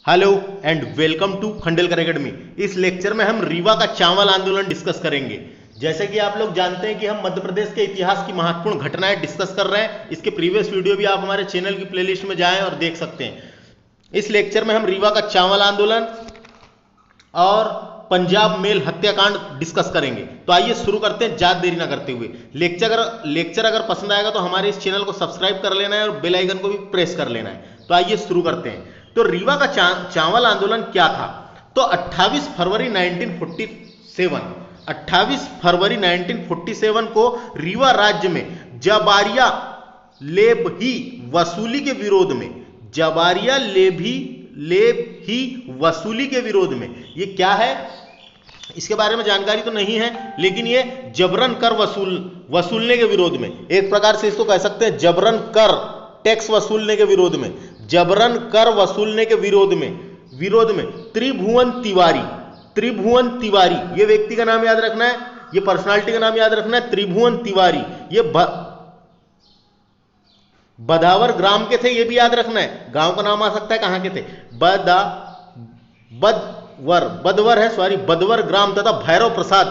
Hello and welcome to Khandelkar academy. इस lecture में हम रीवा का चावल आंदोलन डिस्कस करेंगे। जैसे कि आप लोग जानते हैं कि हम मध्य प्रदेश के इतिहास की महत्वपूर्ण घटनाएं डिस्कस कर रहे हैं। इसके प्रीवियस वीडियो भी आप हमारे चैनल की प्लेलिस्ट में जाएं और देख सकते हैं। इस लेक्चर में हम रीवा का चावल आंदोलन और पंजाब मेल हत्याकांड डिस्कस करेंगे। तो आइए शुरू करते हैं ज्यादा देरी ना करते हुए। लेक्चर अगर पसंद आएगा तो हमारे इस चैनल को सब्सक्राइब कर लेना है और बेल आइकन को भी प्रेस कर लेना है। तो आइए शुरू करते हैं। तो रीवा का चावल आंदोलन क्या था? तो 28 फरवरी 1947 को रीवा राज्य में जबारिया लेबही वसूली के विरोध में, जबारिया लेबही वसूली के विरोध में, ये क्या है इसके बारे में जानकारी तो नहीं है, लेकिन ये जबरन कर वसूलने के विरोध में, एक प्रकार से इसको कह सकते हैं जबरन कर टैक्स वसूलने के विरोध में, जबरन कर वसूलने के विरोध में त्रिभुवन तिवारी, ये व्यक्ति का नाम याद रखना है, ये पर्सनालिटी का नाम याद रखना है, त्रिभुवन तिवारी। ये बदावर ग्राम के थे, ये भी याद रखना है। गांव का नाम आ सकता है, कहां के थे? बदवर ग्राम तथा भैरव प्रसाद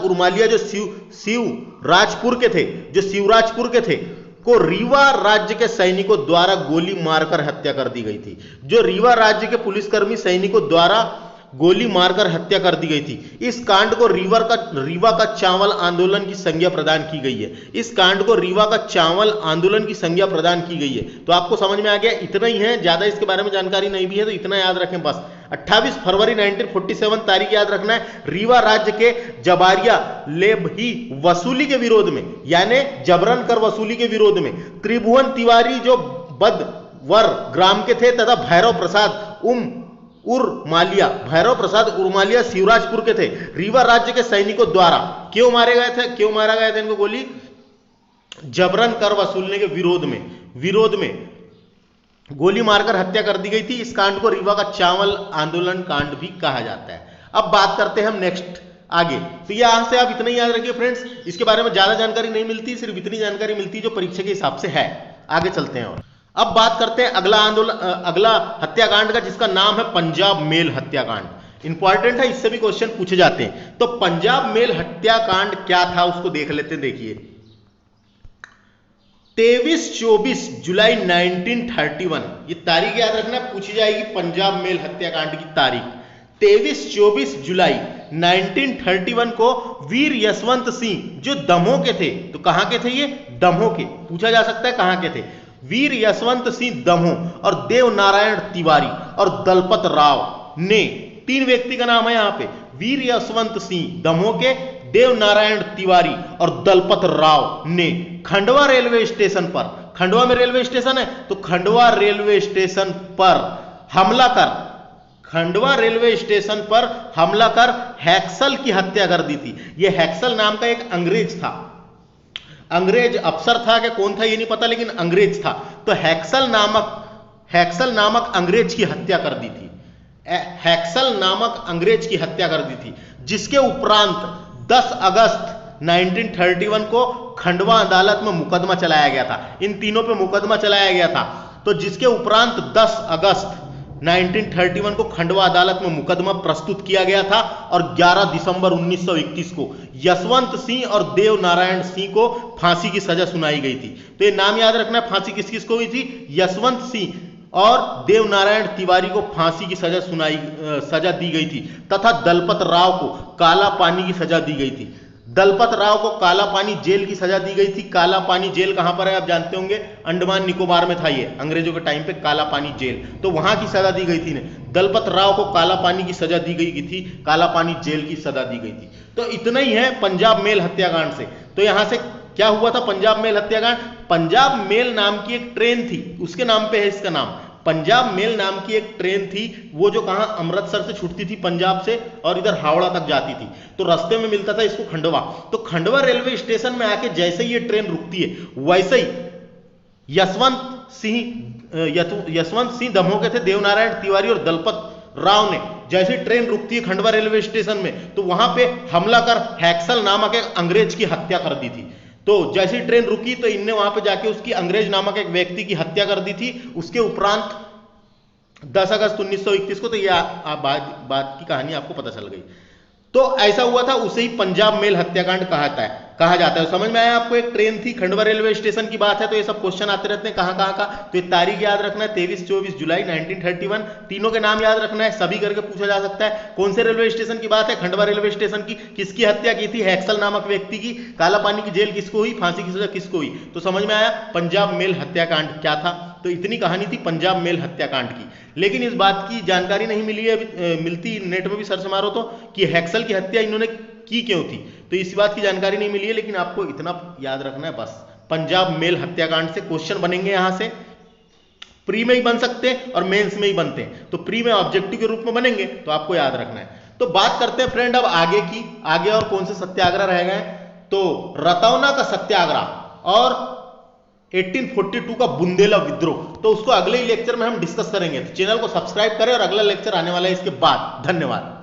उर्मालिया जो शिवराजपुर के थे को रीवा राज्य के सैनिकों द्वारा गोली मारकर हत्या कर दी गई थी। जो रीवा राज्य के पुलिसकर्मी सैनिकों द्वारा गोली मारकर हत्या कर दी गई थी। इस कांड को रीवा का चावल आंदोलन की संज्ञा प्रदान की गई है। इस कांड को रीवा का चावल आंदोलन की संज्ञा प्रदान की गई है। तो आपको समझ में आ गया, इतना ही है, ज्यादा इसके बारे में जानकारी नहीं भी है, तो इतना याद रखें बस। 28 फरवरी 1947 तारीख याद रखना है। रीवा राज्य के जबारिया लेबही वसूली के विरोध में, यानी जबरन कर वसूली के विरोध में, त्रिभुवन तिवारी जो बदवर ग्राम के थे तथा भैरव प्रसाद उर्मालिया शिवराजपुर के थे, रीवा राज्य के सैनिकों द्वारा क्यों मारा गया था इनको गोली? जबरन कर वसूलने के विरोध में गोली मारकर हत्या कर दी गई थी। इस कांड को रीवा का चावल आंदोलन कांड भी कहा जाता है। अब बात करते हैं हम नेक्स्ट आगे। तो यहां से आप इतना ही याद रखिए फ्रेंड्स, इसके बारे में ज्यादा जानकारी नहीं मिलती, सिर्फ इतनी जानकारी मिलती है जो परीक्षा के हिसाब से है। आगे चलते हैं और अब बात करते हैं अगला हत्याकांड का, जिसका नाम है पंजाब मेल हत्याकांड। इंपॉर्टेंट है, इससे भी क्वेश्चन पूछे जाते हैं। तो पंजाब मेल हत्याकांड क्या था उसको देख लेते हैं। देखिए 23-24 जुलाई 1931, ये तारीख याद रखना, पूछी जाएगी पंजाब मेल हत्याकांड की तारीख। 23-24 जुलाई 1931 को वीर यशवंत सिंह जो दमोह के थे, तो कहां के थे ये? दमोह के। पूछा जा सकता है कहां के थे? वीर यशवंत सिंह दमोह और देवनारायण तिवारी और दलपत राव ने, तीन व्यक्ति का नाम है यहां पे, वीर यशवंत सिंह दमोह के, देवनारायण तिवारी और दलपत राव ने खंडवा रेलवे स्टेशन पर, खंडवा में रेलवे स्टेशन है, तो खंडवा रेलवे स्टेशन पर हमला कर हैक्सल की हत्या कर दी थी। यह हैक्सल नाम का एक अंग्रेज था, अंग्रेज अफसर था क्या कौन था ये नहीं पता, लेकिन अंग्रेज था। तो हैक्सल नामक अंग्रेज की हत्या कर दी थी, जिसके उपरांत 10 अगस्त 1931 को खंडवा अदालत में मुकदमा चलाया गया था। इन तीनों पे मुकदमा चलाया गया था। तो जिसके उपरांत 10 अगस्त 1931 को खंडवा अदालत में मुकदमा प्रस्तुत किया गया था और 11 दिसंबर 1921 को यशवंत सिंह और देवनारायण सिंह को फांसी की सजा सुनाई गई थी। तो ये नाम याद रखना, फांसी किस किस को हुई थी? यशवंत सिंह और देवनारायण तिवारी को फांसी की सजा दी गई थी तथा दलपत राव को काला पानी की सजा दी गई थी। दलपत राव को काला पानी जेल की सजा दी गई थी। काला पानी जेल कहां पर है आप जानते होंगे, अंडमान निकोबार में था ये, अंग्रेजों के टाइम पे काला पानी जेल, तो वहां की सजा दी गई थी। दलपत राव को काला पानी की सजा दी गई थी, काला पानी जेल की सजा दी गई थी। तो इतना ही है पंजाब मेल हत्याकांड से। तो यहां से क्या हुआ था पंजाब मेल हत्याकांड? पंजाब मेल नाम की एक ट्रेन थी, उसके नाम पे है इसका नाम। पंजाब मेल नाम की एक ट्रेन थी, वो जो कहां, अमृतसर से छूटती थी पंजाब से और इधर हावड़ा तक जाती थी। तो रास्ते में मिलता था इसको खंडवा। तो खंडवा रेलवे स्टेशन में आके जैसे ही ये ट्रेन रुकती है, वैसे ही यशवंत सिंह दमोह के थे, देवनारायण तिवारी और दलपत राव ने, जैसे ट्रेन रुकती है खंडवा रेलवे स्टेशन में, तो वहां पे हमला कर हैक्सल नामक एक अंग्रेज की हत्या कर दी थी। तो जैसी ट्रेन रुकी तो इनने वहां पे जाके उसकी अंग्रेज नामक एक व्यक्ति की हत्या कर दी थी। उसके उपरांत 10 अगस्त 1921 को तो ये बात की कहानी आपको पता चल गई। तो ऐसा हुआ था, उसे ही पंजाब मेल हत्याकांड कहा जाता है। समझ में आया आपको? एक ट्रेन थी, खंडवा रेलवे स्टेशन की बात है, तो ये सब क्वेश्चन आते रहते हैं कहां का। तो ये तारीख याद रखना है, 23-24 जुलाई 1931। तीनों के नाम याद रखना है, सभी करके पूछा जा सकता है। कौन से रेलवे स्टेशन की बात है? खंडवा रेलवे स्टेशन की। किसकी हत्या की थी? हैक्सल नामक व्यक्ति की। काला पानी की जेल किसको हुई? फांसी की सजा किसको हुई? तो समझ में आया पंजाब मेल हत्याकांड क्या था। तो इतनी कहानी थी पंजाब मेल हत्याकांड की। लेकिन इस बात की जानकारी नहीं मिली है, मिलती नेट में भी सर्च मारो तो, कि हैक्सल की हत्या इन्होंने की क्यों थी, तो इस बात की जानकारी नहीं मिली है। लेकिन आपको इतना याद रखना है बस, पंजाब मेल हत्याकांड से क्वेश्चन बनेंगे। यहां से प्री में ही बन सकते हैं और मेंस में ही बनते हैं। तो प्री में ऑब्जेक्टिव के रूप में बनेंगे, तो आपको याद रखना है। तो बात करते हैं फ्रेंड अब आगे की। आगे और कौन से सत्याग्रह रह गए? तो रतौना का सत्याग्रह और 1842 का बुंदेला विद्रोह। तो उसको अगले ही लेक्चर में हम डिस्कस करेंगे। तो चैनल को सब्सक्राइब करें और अगला लेक्चर आने वाला है इसके बाद। धन्यवाद।